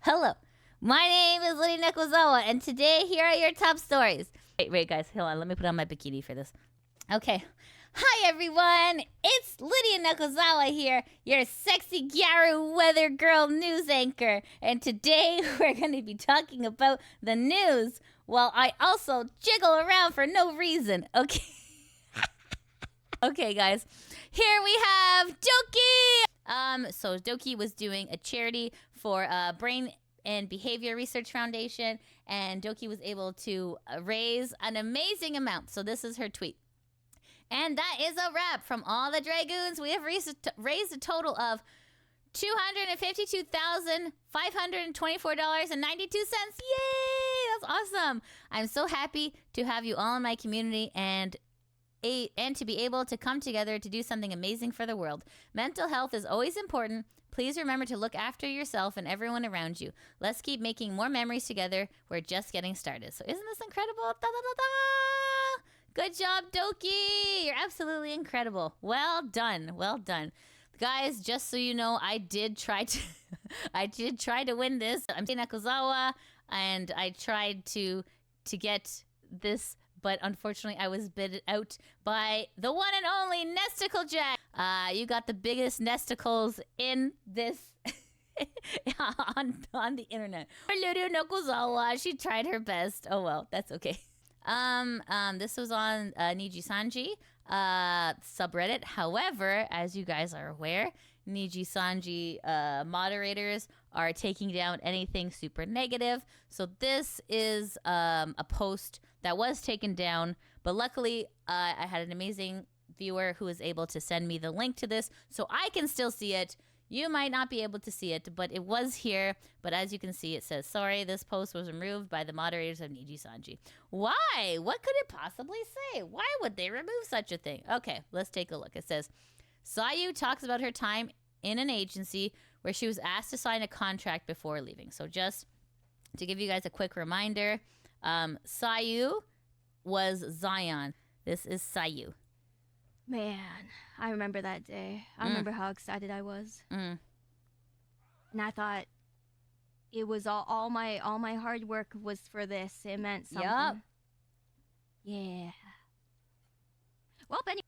Hello, my name is Lydia Nekozawa, and today here are your top stories. Wait, guys, hold on. Let me put on my bikini for this. Okay. Hi, everyone. It's Lydia Nekozawa here, your sexy Gyaru weather girl news anchor. And today we're going to be talking about the news while I also jiggle around for no reason. Okay. Okay, guys. Here we have Doki. So Doki was doing a charity for Brain and Behavior Research Foundation, and Doki was able to raise an amazing amount. So this is her tweet. And that is a wrap from all the Dragoons. We have raised a total of $252,524.92. Yay! That's awesome. I'm so happy to have you all in my community and to be able to come together to do something amazing for the world. Mental health is always important. Please remember to look after yourself and everyone around you. Let's keep making more memories together. We're just getting started. So isn't this incredible? Da, da, da, da. Good job, Doki. You're absolutely incredible. Well done. Well done. Guys, just so you know, I did try to win this. I'm Nekozawa, and I tried to get this, but unfortunately I was bid out by the one and only Nesticle Jack. You got the biggest nesticles in this on the internet. Lydia Nekozawa, she tried her best. Oh well, that's okay. This was on NIJISANJI subreddit. However, as you guys are aware, NIJISANJI moderators are taking down anything super negative. So this is a post that was taken down, but luckily I had an amazing viewer who was able to send me the link to this, so I can still see it. You might not be able to see it, but it was here. But as you can see, it says, sorry, this post was removed by the moderators of NIJISANJI. Why? What could it possibly say? Why would they remove such a thing? Okay, let's take a look. It says, Sayu talks about her time in an agency where she was asked to sign a contract before leaving. So just to give you guys a quick reminder, Sayu was Zion. This is Sayu. Man, I remember that day. I remember how excited I was. And I thought it was all my hard work was for this. It meant something. Yup. Yeah. Well, Benny.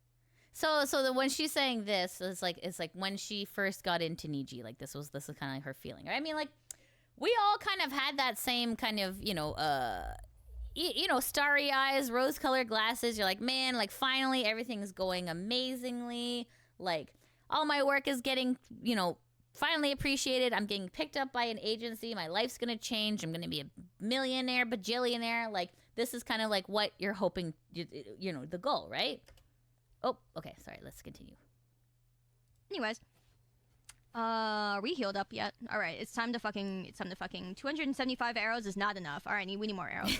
So when she's saying this, it's like when she first got into Niji, like this is kind of like her feeling. Right? I mean, like we all kind of had that same kind of, starry eyes, rose-colored glasses. You're like, man, like finally everything's going amazingly. Like all my work is getting, finally appreciated. I'm getting picked up by an agency. My life's gonna change. I'm gonna be a millionaire, bajillionaire. Like this is kind of like what you're hoping, the goal, right? Oh, okay. Sorry. Let's continue. Anyways. Are we healed up yet? All right, it's time to fucking 275 arrows is not enough. All right, we need more arrows.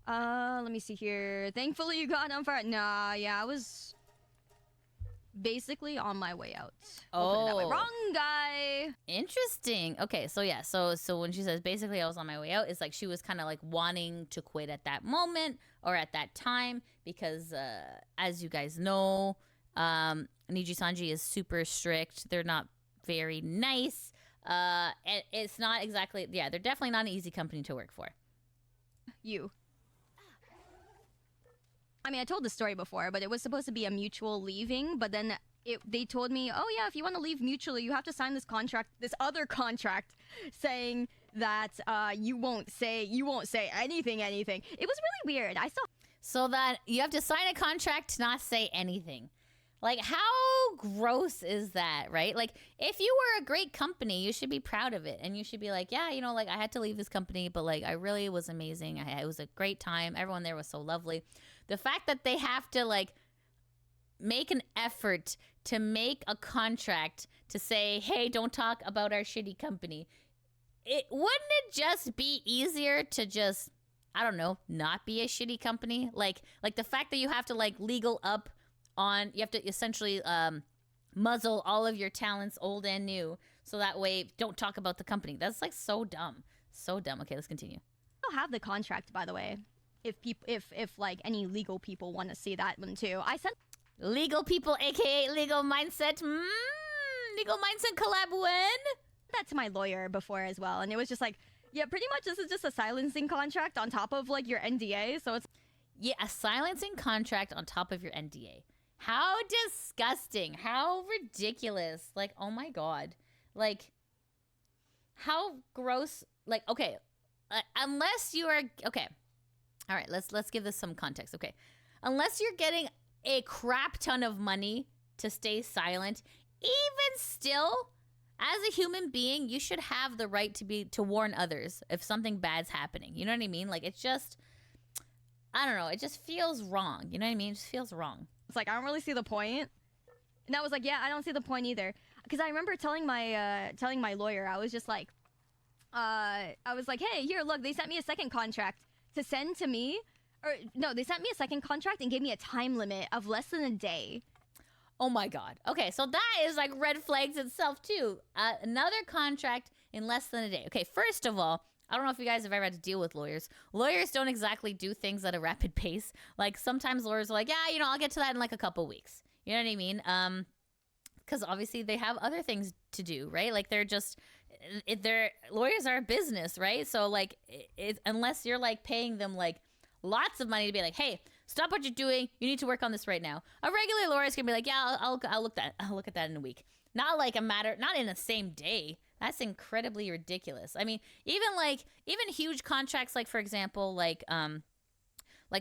Let me see here. Thankfully you got on fire. Nah, yeah, I was basically on my way out. Oh, wrong guy. Interesting. Okay, so yeah, so when she says basically I was on my way out, it's like she was kind of like wanting to quit at that moment or at that time because, as you guys know, NIJISANJI is super strict. They're not very nice. And it's not exactly, they're definitely not an easy company to work for. I mean, I told the story before, but it was supposed to be a mutual leaving, but then they told me, oh yeah, if you want to leave mutually, you have to sign this other contract saying that you won't say anything. It was really weird. So that you have to sign a contract to not say anything. Like, how gross is that, right? Like, if you were a great company, you should be proud of it. And you should be like, yeah, like, I had to leave this company, but, like, I really was amazing. It was a great time. Everyone there was so lovely. The fact that they have to, like, make an effort to make a contract to say, hey, don't talk about our shitty company. Wouldn't it just be easier to just, I don't know, not be a shitty company? Like the fact that you have to, like, legal up you have to essentially muzzle all of your talents, old and new, so that way don't talk about the company. That's like so dumb. So dumb. Okay, let's continue. I don't have the contract, by the way. If like any legal people want to see that one too. I sent legal people, aka legal mindset. Legal mindset collab when? that to my lawyer before as well, and it was just like, yeah, pretty much this is just a silencing contract on top of like your NDA. So it's Yeah, a silencing contract on top of your NDA. How disgusting. How ridiculous. Like, oh my God. Like, how gross. Like, okay, unless you are, okay. All right, let's give this some context. Okay. Unless you're getting a crap ton of money to stay silent, even still, as a human being, you should have the right to warn others if something bad's happening. You know what I mean? Like, it's just, I don't know. It just feels wrong. You know what I mean? It just feels wrong. It's like, I don't really see the point. And I was like, yeah, I don't see the point either. Because I remember telling my lawyer, I was just like, I was like, hey, here, look, they sent me a second contract to send to me. Or, no, they sent me a second contract and gave me a time limit of less than a day. Oh my God. Okay, so that is like red flags itself too. Another contract in less than a day. Okay, first of all, I don't know if you guys have ever had to deal with lawyers. Lawyers don't exactly do things at a rapid pace. Like sometimes lawyers are like, yeah, you know, I'll get to that in like a couple weeks. You know what I mean? Because obviously they have other things to do, right? Like they're lawyers are a business, right? So like, unless you're like paying them like lots of money to be like, hey, stop what you're doing. You need to work on this right now. A regular lawyer is gonna be like, yeah, I'll look at that in a week. Not like not in the same day. That's incredibly ridiculous. I mean, even huge contracts, like for example, like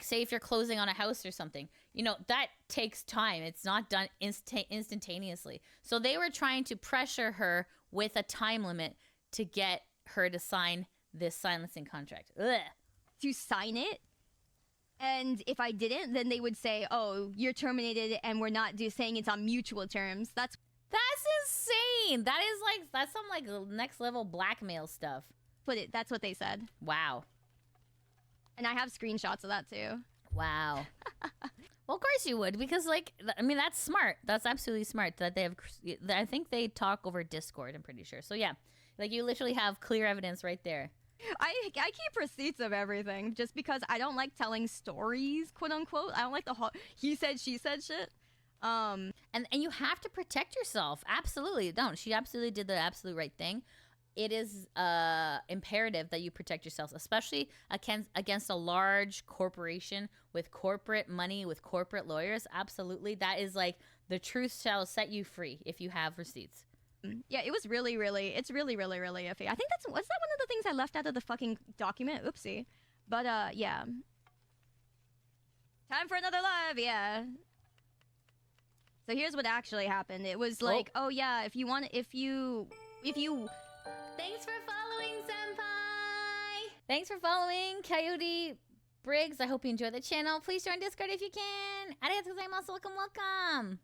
say if you're closing on a house or something, you know, that takes time. It's not done instantaneously. So they were trying to pressure her with a time limit to get her to sign this silencing contract. Ugh. To sign it. And if I didn't, then they would say, oh, you're terminated and we're not saying it's on mutual terms. That's insane. That's some like next level blackmail stuff. That's what they said. Wow. And I have screenshots of that too. Wow. Well, of course you would, because like, I mean, that's smart. That's absolutely smart that they have, I think they talk over Discord, I'm pretty sure. So yeah, like you literally have clear evidence right there. I keep receipts of everything just because I don't like telling stories, quote unquote. I don't like the whole he said, she said shit. And you have to protect yourself. Absolutely. Don't. She absolutely did the absolute right thing. It is imperative that you protect yourselves, especially against a large corporation with corporate money, with corporate lawyers. Absolutely. That is like the truth shall set you free if you have receipts. Yeah, it was really, really iffy. I think was that one of the things I left out of the fucking document? Oopsie. But yeah. Time for another live, yeah. So here's what actually happened. It was like, oh yeah, if you Thanks for following, Senpai! Thanks for following, Coyote Briggs. I hope you enjoy the channel. Please join Discord if you can. Arigatou gozaimasu. Welcome.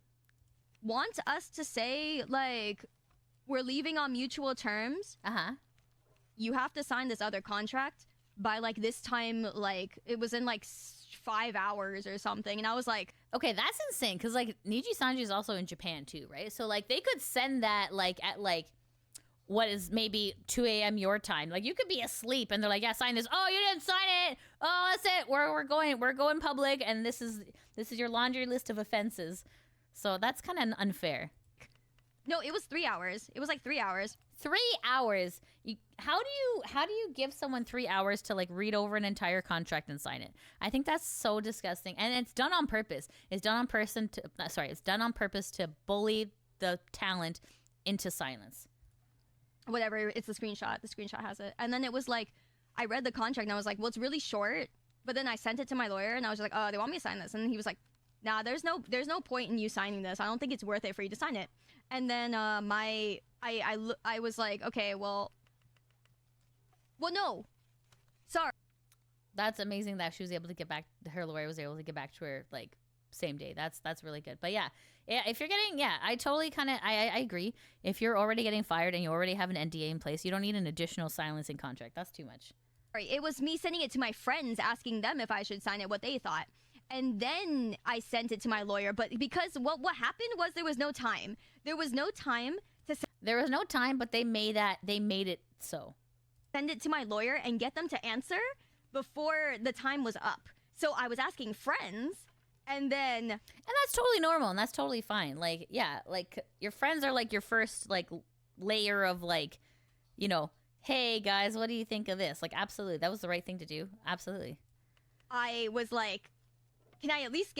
Want us to say, like, we're leaving on mutual terms? Uh-huh. You have to sign this other contract by, like, this time, like, it was in, like, 5 hours or something. And I was like... Okay, that's insane, because, like, NIJISANJI is also in Japan, too, right? So, like, they could send that, like, at, like... what is maybe 2 a.m. your time. Like, you could be asleep and they're like, yeah, sign this. Oh, you didn't sign it. Oh, that's it. We're going public, and this is your laundry list of offenses. So that's kind of unfair. No, it was 3 hours. It was like 3 hours. 3 hours. How do you give someone 3 hours to like read over an entire contract and sign it? I think that's so disgusting, and it's done on purpose. It's done on purpose to bully the talent into silence. Whatever, it's the screenshot. The screenshot has it. And then it was like, I read the contract and I was like, well, it's really short. But then I sent it to my lawyer and I was like, oh, they want me to sign this. And he was like, nah, there's no point in you signing this. I don't think it's worth it for you to sign it. And then I was like, okay, well, no. Sorry. That's amazing that she was able to get back, her lawyer was able to get back to her like same day. That's really good. But yeah, if you're getting, I totally I agree. If you're already getting fired and you already have an NDA in place, you don't need an additional silencing contract. That's too much. Right. It was me sending it to my friends, asking them if I should sign it, what they thought. And then I sent it to my lawyer. But because what happened was there was no time. There was no time to There was no time, but they made it so. Send it to my lawyer and get them to answer before the time was up. So I was asking friends. And that's totally normal, and that's totally fine. Like, yeah, like your friends are like your first like layer of like you know, hey guys, what do you think of this? Like, absolutely, that was the right thing to do. Absolutely. I was like, can I at least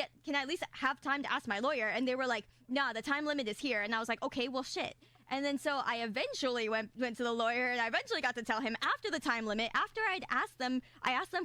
have time to ask my lawyer? And they were like, nah, the time limit is here. And I was like, okay, well, shit. And then so I eventually went to the lawyer, and I eventually got to tell him after the time limit, after I asked them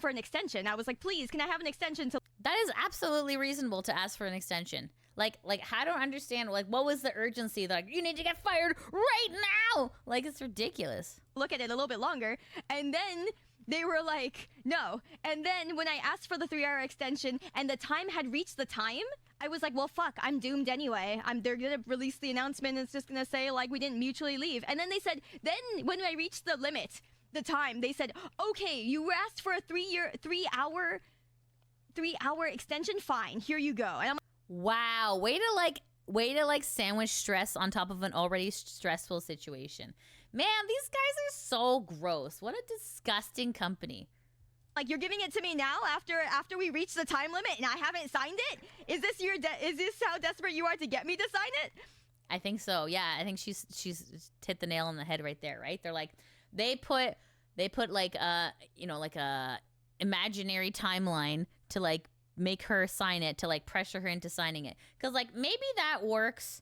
for an extension. I was like, please, can I have an extension to... That is absolutely reasonable to ask for an extension. Like, I don't understand, like, what was the urgency? Like, you need to get fired right now! Like, it's ridiculous. Look at it a little bit longer. And then they were like, no. And then when I asked for the 3-hour extension and the time had reached the time, I was like, well, fuck, I'm doomed anyway. They're gonna release the announcement, and it's just gonna say, like, we didn't mutually leave. And then they said, then when I reached the limit, the time, they said, okay, you asked for a 3-hour extension? Fine, here you go. And I'm wow, way to sandwich stress on top of an already stressful situation. Man, these guys are so gross. What a disgusting company. like, you're giving it to me now after we reach the time limit and I haven't signed it? Is this how desperate you are to get me to sign it? I think so. Yeah, I think she's hit the nail on the head right there, right? They're like, they put like a imaginary timeline to like make her sign it, to like pressure her into signing it. Cuz like maybe that works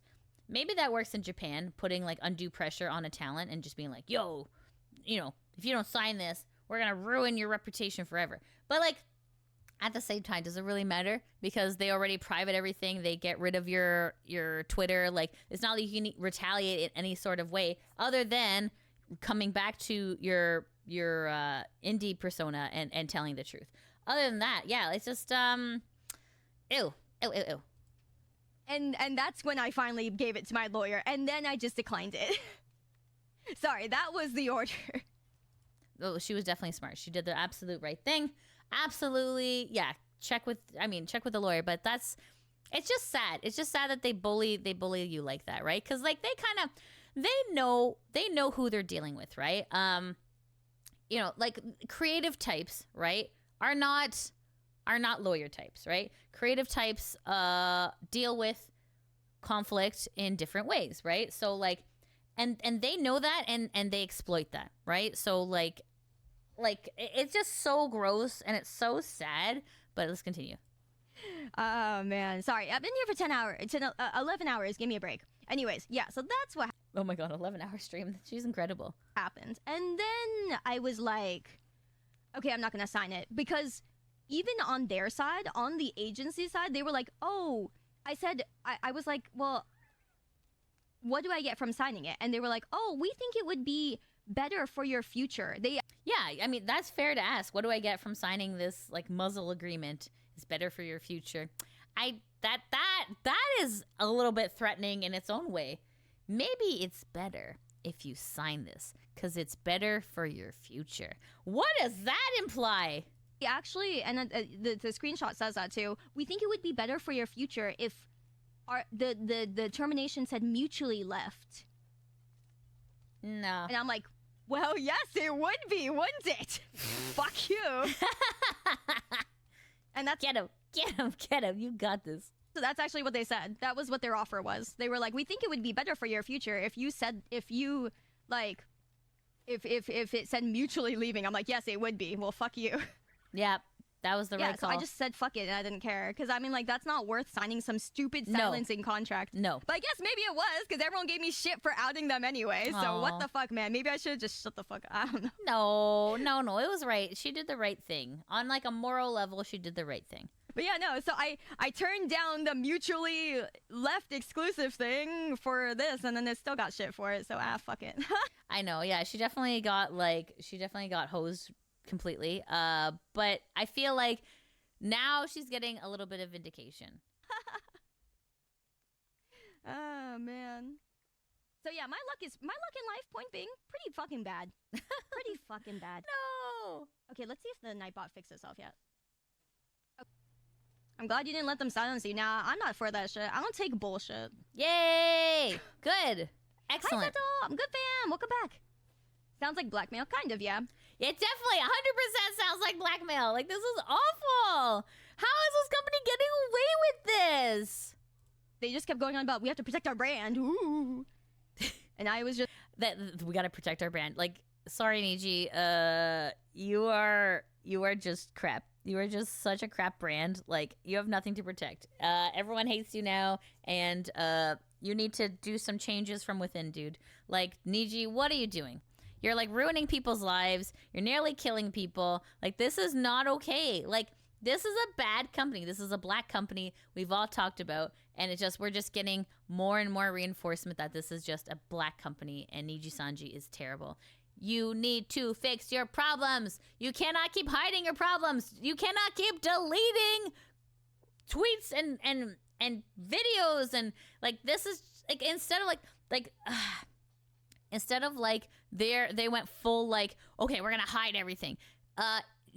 in Japan, putting like undue pressure on a talent and just being like, yo, if you don't sign this, we're going to ruin your reputation forever. But like at the same time, does it really matter? Because they already private everything. They get rid of your Twitter. Like, it's not like you can retaliate in any sort of way other than coming back to your indie persona and telling the truth. Other than that, yeah, it's just ew. And that's when I finally gave it to my lawyer, and then I just declined it. Sorry, that was the order. Oh, she was definitely smart. She did the absolute right thing. Absolutely, yeah. Check with the lawyer. But it's just sad. It's just sad that they bully you like that, right? Because like they know who they're dealing with, right? Like creative types, right, are not lawyer types, right? Creative types deal with conflict in different ways, right? So like, and they know that, and they exploit that, right? So like it's just so gross and it's so sad. But let's continue. Oh man, sorry, I've been here for 11 hours. Give me a break. Anyways, yeah, so that's what Oh my god, 11-hour stream. She's incredible. happened. And then I was like, okay, I'm not gonna sign it, because even on their side, on the agency side, they were like, oh, I was like, well, what do I get from signing it? And they were like, oh, we think it would be better for your future. Yeah, I mean, that's fair to ask. What do I get from signing this like muzzle agreement? Is better for your future. That is a little bit threatening in its own way. Maybe it's better if you sign this because it's better for your future. What does that imply? Actually, and the screenshot says that too. We think it would be better for your future if the termination said mutually left. No. And I'm like, well, yes, it would be, wouldn't it? Fuck you. And that's Get him. You got this. So that's actually what they said. That was what their offer was. They were like, we think it would be better for your future if it said mutually leaving. I'm like, yes, it would be. Well, fuck you. Yeah, that was the right call. So I just said fuck it and I didn't care. Because I mean, like, that's not worth signing some stupid silencing contract. No. But I guess maybe it was, because everyone gave me shit for outing them anyway. So Aw. what the fuck, man? Maybe I should have just shut the fuck up. I don't know. No, it was right. She did the right thing. On like a moral level, she did the right thing. But yeah, no, so I turned down the mutually left exclusive thing for this, and then they still got shit for it, so fuck it. I know, yeah, she definitely got hosed completely. But I feel like now she's getting a little bit of vindication. Oh man. So yeah, my luck in life, point being, pretty fucking bad. Pretty fucking bad. No. Okay, let's see if the Nightbot fixed itself yet. I'm glad you didn't let them silence you. Nah, I'm not for that shit. I don't take bullshit. Yay! Good. Hi, Excellent. Seto! I'm good, fam. Welcome back. Sounds like blackmail, kind of, yeah. It definitely 100% sounds like blackmail. Like, this is awful. How is this company getting away with this? They just kept going on about, we have to protect our brand. Ooh. And I was just... that we got to protect our brand. Like, sorry, Niji, you are just crap. You are just such a crap brand. Like, you have nothing to protect. Everyone hates you now, and you need to do some changes from within, dude. Like, Niji, what are you doing? You're, like, ruining people's lives. You're nearly killing people. Like, this is not okay. Like, this is a bad company. This is a black company we've all talked about, and we're just getting more and more reinforcement that this is just a black company, and NIJISANJI is terrible. You need to fix your problems. You cannot keep hiding your problems. You cannot keep deleting tweets and videos, and like, this is like, instead of like they went full like, okay, we're gonna hide everything.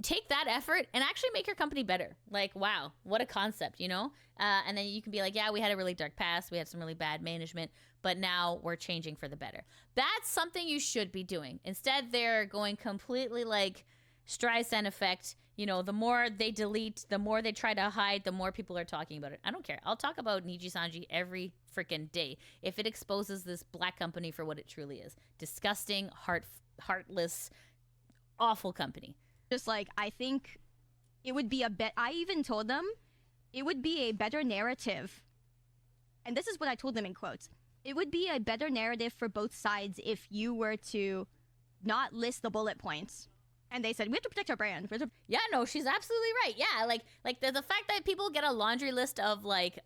Take that effort and actually make your company better. Like, wow, what a concept, you know? And then you can be like, yeah, we had a really dark past. We had some really bad management, but now we're changing for the better. That's something you should be doing. Instead, they're going completely like Streisand effect. You know, the more they delete, the more they try to hide, the more people are talking about it. I don't care. I'll talk about NIJISANJI every freaking day if it exposes this black company for what it truly is. Disgusting, heartless, awful company. Just like, I think it would be I even told them it would be a better narrative. And this is what I told them in quotes. It would be a better narrative for both sides if you were to not list the bullet points. And they said, we have to protect our brand. Yeah, no, she's absolutely right. Yeah, like the fact that people get a laundry list of like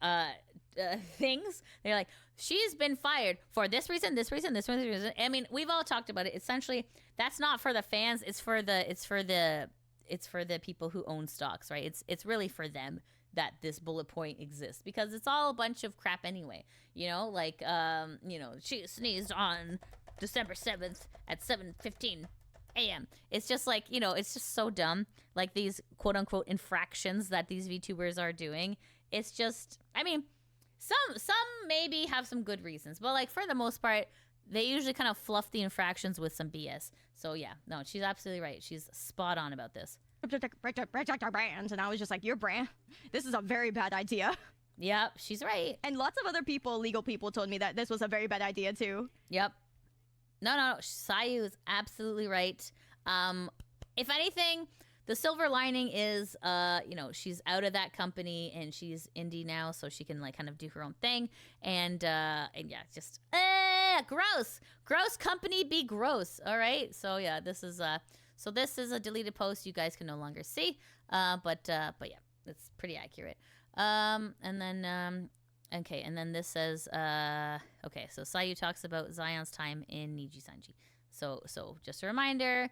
things. They're like, she's been fired for this reason, this reason, this reason. I mean, we've all talked about it. Essentially, that's not for the fans. It's for the people who own stocks, right? It's really for them that this bullet point exists, because it's all a bunch of crap anyway. You know, like you know, she sneezed on December 7th at 7:15 a.m. It's just like, you know, it's just so dumb. Like, these quote unquote infractions that these VTubers are doing. It's just, I mean, some maybe have some good reasons, but like, for the most part, they usually kind of fluff the infractions with some BS. So yeah, no, she's absolutely right. She's spot on about this. Protect our brands. And I was just like, your brand, this is a very bad idea. Yep, she's right. And lots of other people, legal people, told me that this was a very bad idea too. Yep. No, Sayu is absolutely right. If anything, the silver lining is, you know, she's out of that company and she's indie now, so she can like kind of do her own thing. And yeah, just gross company, be gross. All right. So yeah, this is a deleted post you guys can no longer see. But yeah, it's pretty accurate. And then okay, and then this says, okay, so Sayu talks about Zion's time in NIJISANJI. So just a reminder,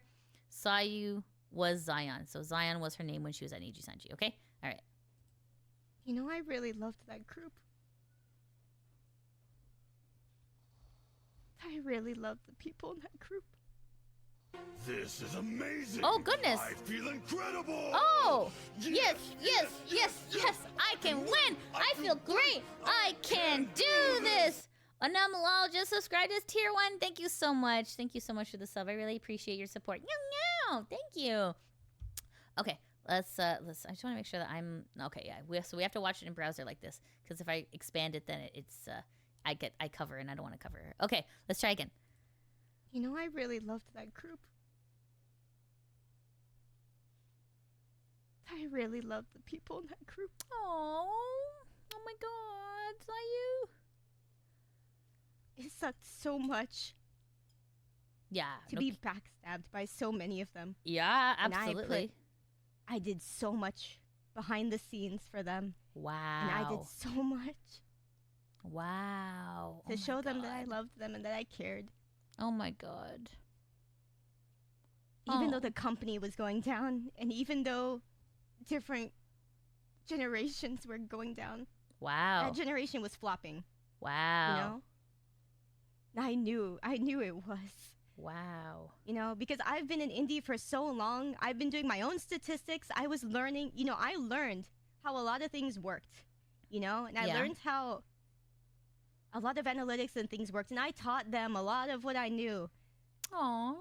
Sayu was Zion. So Zion was her name when she was at NIJISANJI, okay? All right. You know, I really loved that group. I really loved the people in that group. This is amazing. Oh, goodness. I feel incredible. Oh, yes. I can win. I feel great. I can do this. Anomalol just subscribed as tier 1. Thank you so much. Thank you so much for the sub. I really appreciate your support. Thank you. Okay, let's I just want to make sure that I'm okay. Yeah, so we have to watch it in browser like this, because if I expand it, then it's I cover, and I don't want to cover her. Okay, let's try again. You know, I really loved that group. I really loved the people in that group. Oh my God, Sayu. It sucked so much. Yeah. To be backstabbed by so many of them. Yeah, absolutely. I did so much behind the scenes for them. Wow. And I did so much. Wow. To show them that I loved them and that I cared. Oh my God. Even though the company was going down, and even though different generations were going down. Wow. That generation was flopping. Wow. You know? I knew it was. Wow. You know, because I've been in indie for so long. I've been doing my own statistics. I was learning, you know, I learned how a lot of things worked, you know, and I learned how a lot of analytics and things worked, and I taught them a lot of what I knew. Aww.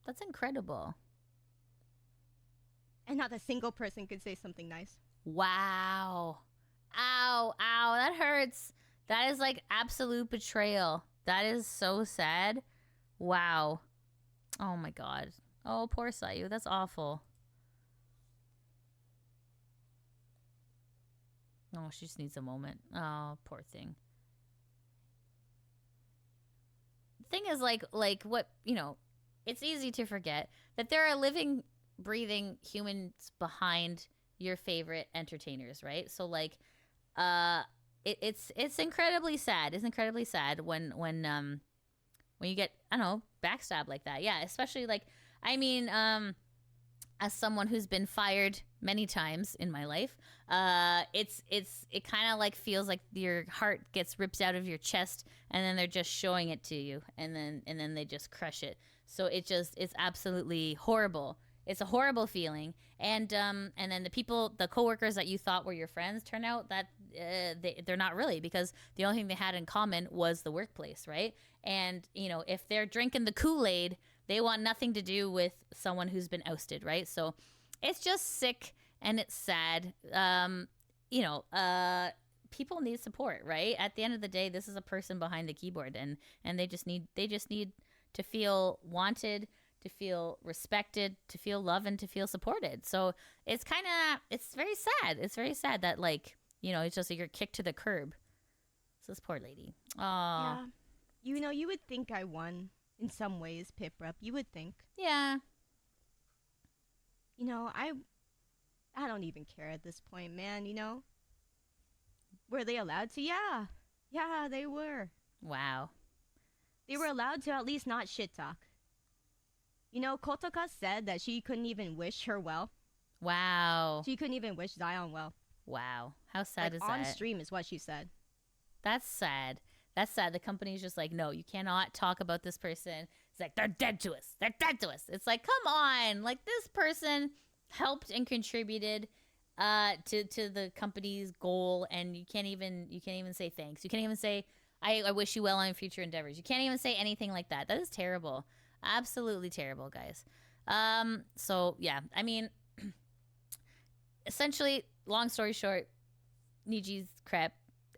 That's incredible. And not a single person could say something nice. Wow. Ow, that hurts. That is like absolute betrayal. That is so sad. Wow. Oh my god. Oh, poor Sayu. That's awful. Oh, she just needs a moment. Oh, poor thing. The thing is, like what, you know, it's easy to forget that there are living, breathing humans behind your favorite entertainers, right? So, like, it's incredibly sad. It's incredibly sad when you get, I don't know, backstabbed like that. Yeah, especially like, I mean, as someone who's been fired many times in my life, it kind of like feels like your heart gets ripped out of your chest, and then they're just showing it to you, and then they just crush it. So it's absolutely horrible. It's a horrible feeling, and then the coworkers that you thought were your friends turn out that they're not really, because the only thing they had in common was the workplace, right? And you know, if they're drinking the Kool-Aid, they want nothing to do with someone who's been ousted, right? So it's just sick and it's sad. You know, people need support, right? At the end of the day, this is a person behind the keyboard, and they just need to feel wanted, to feel respected, to feel loved, and to feel supported. So it's very sad. It's very sad that, like, you know, it's just like you're kicked to the curb. So this poor lady. Aww. Yeah. You know, you would think I won in some ways, Pip-Rep. You would think. Yeah. You know, I don't even care at this point, man, you know? Were they allowed to? Yeah. Yeah, they were. Wow. They were allowed to at least not shit talk. You know, Kotoka said that she couldn't even wish her well. Wow. She couldn't even wish Zion well. Wow. How sad like, is on that? On stream is what she said. That's sad. That's sad. The company's just like, no, you cannot talk about this person. It's like, they're dead to us. They're dead to us. It's like, come on. Like, this person helped and contributed to the company's goal, and you can't even say thanks. You can't even say, I wish you well on future endeavors. You can't even say anything like that. That is terrible. Absolutely terrible, guys. So yeah, I mean, essentially, long story short, Niji's crap.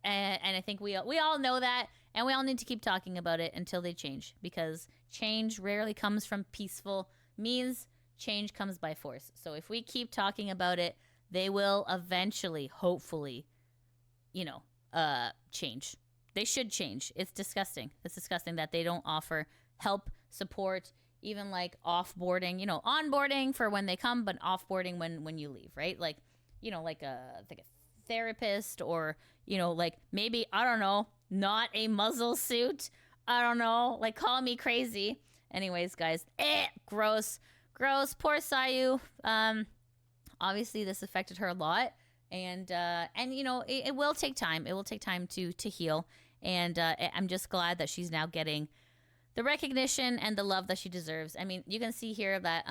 And I think we all know that, and we all need to keep talking about it until they change, because change rarely comes from peaceful means. Change comes by force. So if we keep talking about it, they will eventually, hopefully, you know, change. They should change. It's disgusting. It's disgusting that they don't offer help, support, even like offboarding, you know, onboarding for when they come, but offboarding when you leave, right? Like, you know, like a therapist, or, you know, like maybe, I don't know, not a muzzle suit. I don't know, like, call me crazy. Anyways, guys, gross. Poor Sayu. Obviously this affected her a lot, and you know, it will take time. It will take time to heal, and I'm just glad that she's now getting the recognition and the love that she deserves. I mean, you can see here that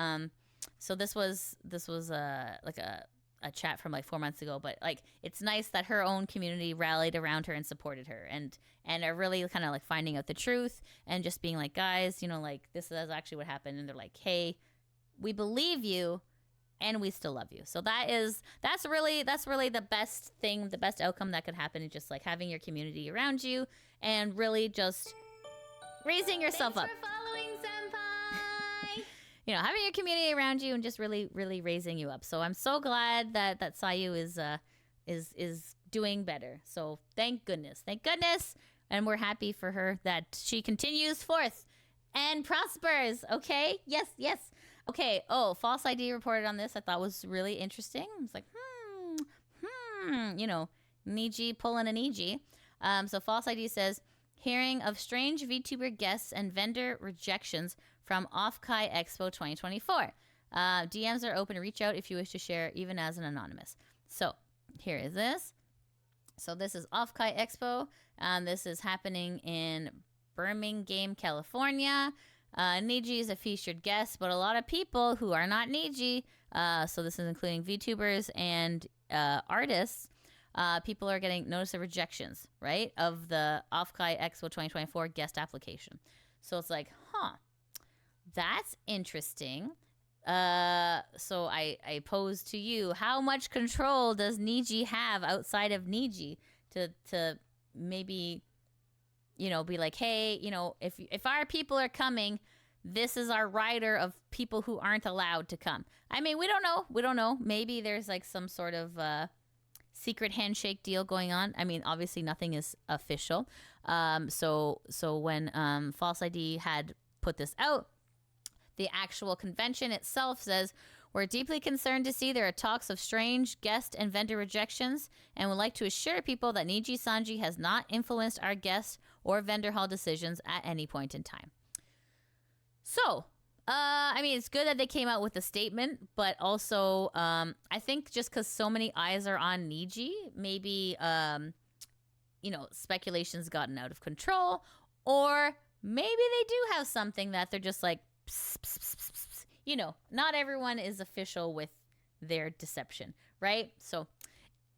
so this was like a chat from like 4 months ago, but like, it's nice that her own community rallied around her and supported her, and are really kind of like finding out the truth and just being like, guys, you know, like, this is actually what happened, and they're like, hey, we believe you and we still love you. So that's really the best thing, the best outcome that could happen, is just like having your community around you and really just raising yourself up. Thanks for following, Senpai. You know, having your community around you and just really, really raising you up. So I'm so glad that Sayu is doing better. So thank goodness, and we're happy for her that she continues forth and prospers. Okay, yes. Okay. Oh, false ID reported on this. I thought was really interesting. I was like, you know, Niji pulling a Niji. So false ID says, hearing of strange VTuber guests and vendor rejections from OFFKai Expo 2024. DMs are open. Reach out if you wish to share, even as an anonymous. So here is this. So this is OFFKai Expo. This is happening in Birmingham, California. Niji is a featured guest, but a lot of people who are not Niji, so this is including VTubers and artists, people are getting notice of rejections, right, of the OFFKai Expo 2024 guest application. So it's like, that's interesting. So I pose to you, how much control does Niji have outside of Niji to maybe be like, hey, if our people are coming, this is our rider of people who aren't allowed to come. I mean, we don't know. Maybe there's like some sort of secret handshake deal going on. I mean, obviously nothing is official. So when False ID had put this out, the actual convention itself says, we're deeply concerned to see there are talks of strange guest and vendor rejections and would like to assure people that NIJISANJI has not influenced our guest or vendor hall decisions at any point in time. So, I mean, it's good that they came out with a statement, but also I think just because so many eyes are on Niji, maybe, speculation's gotten out of control, or maybe they do have something that they're just like, pss, pss, pss, pss, pss. Not everyone is official with their deception, right? So,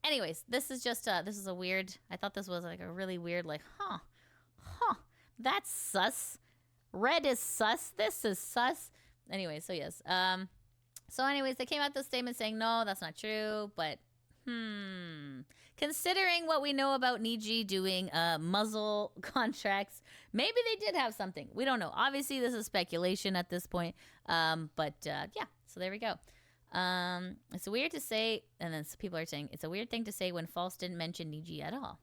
anyways, this is a weird, I thought this was like a really weird, like, that's sus. Red is sus. This is sus. Anyway, so yes. They came out with this statement saying, no, that's not true. But, considering what we know about Niji doing muzzle contracts, maybe they did have something. We don't know. Obviously, this is speculation at this point. So there we go. It's weird to say, and then people are saying, it's a weird thing to say when False didn't mention Niji at all.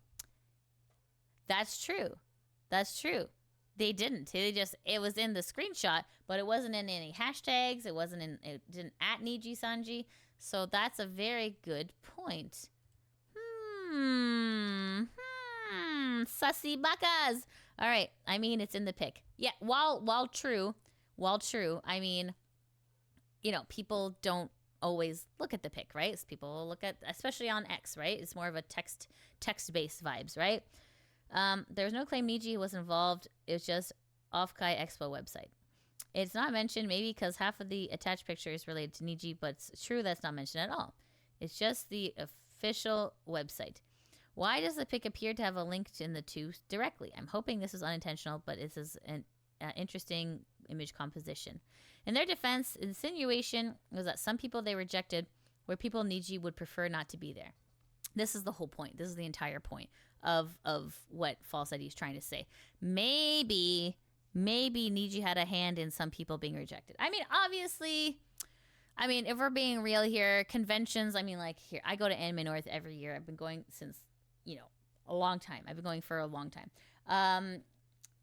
That's true. They didn't. It was in the screenshot, but it wasn't in any hashtags. It didn't at NIJISANJI. So that's a very good point. Sussy buckas. All right. I mean, it's in the pic. Yeah. While true, I mean, people don't always look at the pic, right? People look at, especially on X, right? It's more of a text-based vibes, right? There's no claim Niji was involved. It was just OFFKai Expo website. It's not mentioned, maybe because half of the attached picture is related to Niji, but it's true that's not mentioned at all. It's just the official website. Why does the pic appear to have a link in the two directly? I'm hoping this is unintentional, but this is an interesting image composition. In their defense, insinuation was that some people they rejected were people Niji would prefer not to be there. This is the whole point. This is the entire point of what False ID is trying to say. Maybe Niji had a hand in some people being rejected. I mean, obviously, if we're being real here, conventions, here, I go to Anime North every year. I've been going since, a long time. I've been going for a long time.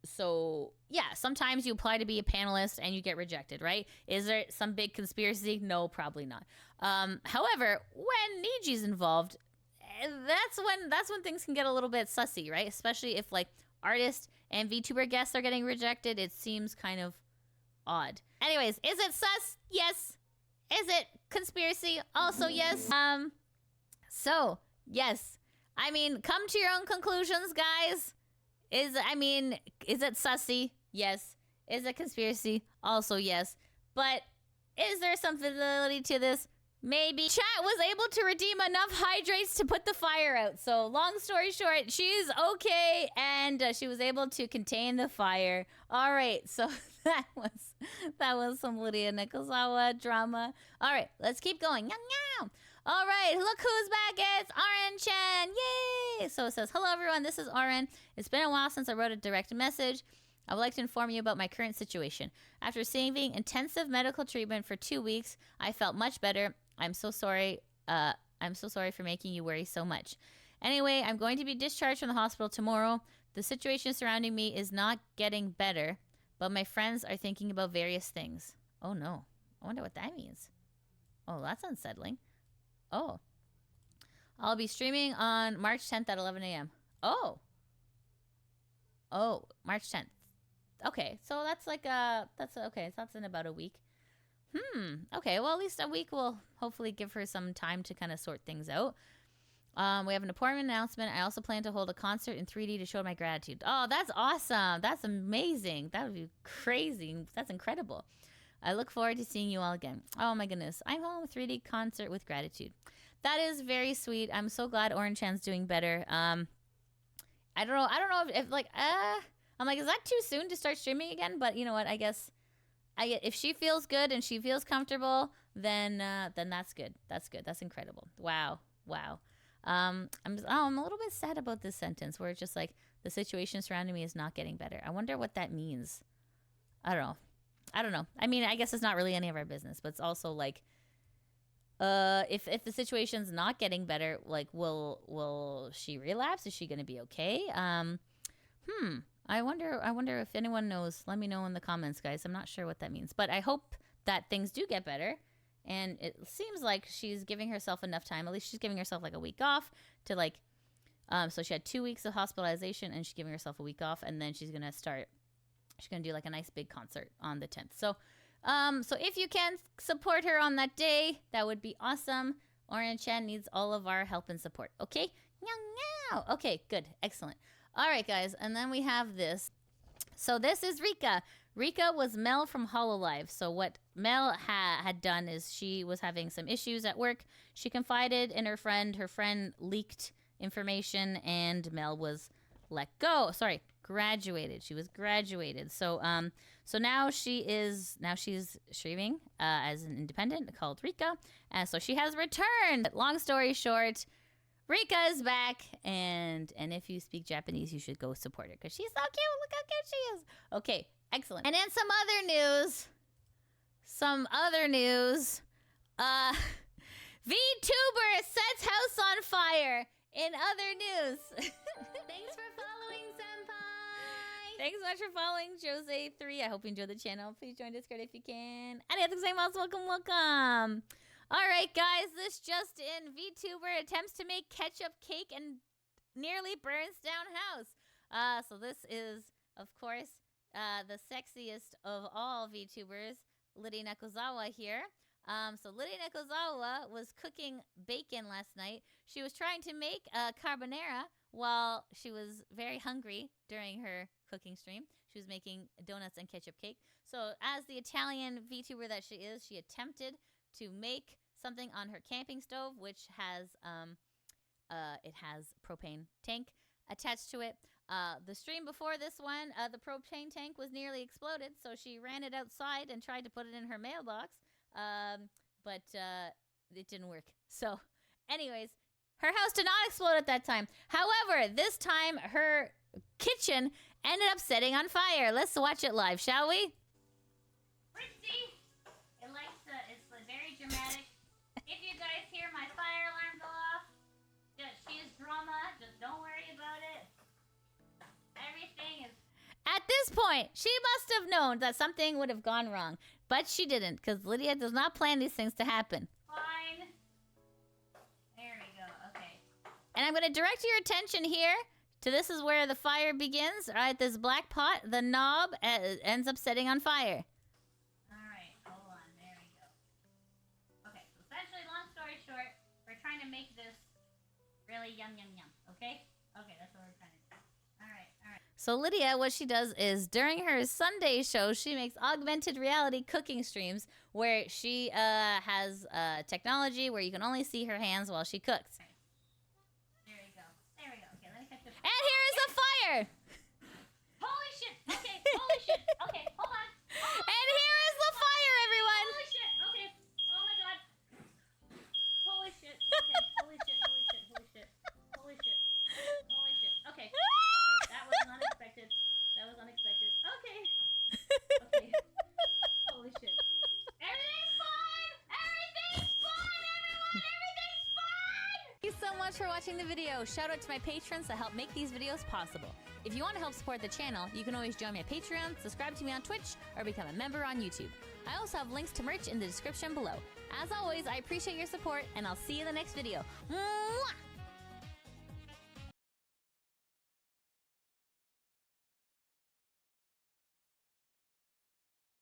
So, yeah, sometimes you apply to be a panelist and you get rejected, right? Is there some big conspiracy? No, probably not. However, when Niji's involved, that's when things can get a little bit sussy, right? Especially if like artists and VTuber guests are getting rejected, it seems kind of odd. Anyways, is it sus? Yes. Is it conspiracy? Also yes. So yes. Come to your own conclusions, guys. Is it sussy? Yes. Is it conspiracy? Also yes. But is there some validity to this? Maybe. Chat was able to redeem enough hydrates to put the fire out. So long story short, she's okay, and she was able to contain the fire. All right, so that was some Lydia Nikosawa drama. All right, let's keep going. All right, look who's back. It's Oren-Chan. Yay! So it says, hello everyone, this is Oren. It's been a while since I wrote a direct message. I would like to inform you about my current situation. After receiving intensive medical treatment for 2 weeks, I felt much better. I'm so sorry for making you worry so much. Anyway, I'm going to be discharged from the hospital tomorrow. The situation surrounding me is not getting better, but my friends are thinking about various things. Oh no. I wonder what that means. Oh, that's unsettling. Oh. I'll be streaming on March 10th at 11 a.m. Oh, March 10th. Okay, so that's okay. So that's in about a week. Okay, well, at least a week will hopefully give her some time to kind of sort things out. We have an appointment announcement. I also plan to hold a concert in 3D to show my gratitude. Oh, that's awesome. That's amazing. That would be crazy. That's incredible. I look forward to seeing you all again. Oh my goodness. I'm home, 3D concert with gratitude. That is very sweet. I'm so glad Oren-Chan's doing better. I don't know if like, I'm like, is that too soon to start streaming again? But you know what? I guess if she feels good and she feels comfortable, then that's good. That's good. That's incredible. Wow. I'm a little bit sad about this sentence where it's just like, The situation surrounding me is not getting better. I wonder what that means. I don't know. I mean, I guess it's not really any of our business, but it's also like, if the situation's not getting better, like, will she relapse? Is she gonna be okay? I wonder if anyone knows. Let me know in the comments, guys. I'm not sure what that means, but I hope that things do get better. And it seems like she's giving herself enough time. At least she's giving herself like a week off to like. So she had 2 weeks of hospitalization, and she's giving herself a week off, and then she's gonna do like a nice big concert on the 10th. So if you can support her on that day, that would be awesome. Oren-Chan needs all of our help and support. Okay? Meow, meow. Okay, good. Excellent. All right, guys. And then we have this. So this is Rica. Rica was Mel from Hololive. So what Mel had done is she was having some issues at work. She confided in her friend. Her friend leaked information, and Mel was let go. Sorry, graduated. She was graduated. So now she's streaming as an independent called Rica. And so she has returned. Long story short, Rica is back, and if you speak Japanese, you should go support her because she's so cute. Look how cute she is. Okay, excellent. And then some other news. VTuber sets house on fire. In other news. Thanks for following, Senpai. Thanks so much for following, Jose3. I hope you enjoyed the channel. Please join Discord if you can. Arigatou gozaimasu. Welcome. All right, guys. This just in. VTuber attempts to make ketchup cake and nearly burns down house. So this is, of course, the sexiest of all VTubers, Lydia Nekozawa here. So Lydia Nekozawa was cooking bacon last night. She was trying to make carbonara while she was very hungry during her cooking stream. She was making donuts and ketchup cake. So as the Italian VTuber that she is, she attempted to make something on her camping stove, which has it has propane tank attached to it. The stream before this one, the propane tank was nearly exploded, so she ran it outside and tried to put it in her mailbox. But it didn't work. So anyways, her house did not explode at that time. However, this time her kitchen ended up setting on fire. Let's watch it live, shall we? Pretty. It's very dramatic. If you guys hear my fire alarm go off, she is drama. Just don't worry about it. Everything is... At this point, she must have known that something would have gone wrong. But she didn't, because Lydia does not plan these things to happen. Fine. There we go. Okay. And I'm going to direct your attention here to this is where the fire begins. All right, this black pot, the knob ends up setting on fire. All right, hold on. There we go. Okay, so essentially, long story short, we're trying to make this really yum, yum, yum. Okay? Okay, that's what we're trying to do. All right. So Lydia, what she does is during her Sunday show, she makes augmented reality cooking streams where she has technology where you can only see her hands while she cooks. There we go. Okay, let me catch this. And here is a fire! Holy shit! Okay, holy shit! Okay, hold on. And here is the fire, everyone! Holy shit! Okay. Oh my god. Holy shit. Okay, holy shit. Okay. That was unexpected. Okay. Holy shit. Everything's fine! Everything's fine, everyone! Everything's fine! Thank you so much for watching the video. Shout out to my patrons that help make these videos possible. If you want to help support the channel, you can always join me at Patreon, subscribe to me on Twitch, or become a member on YouTube. I also have links to merch in the description below. As always, I appreciate your support, and I'll see you in the next video. Mwah!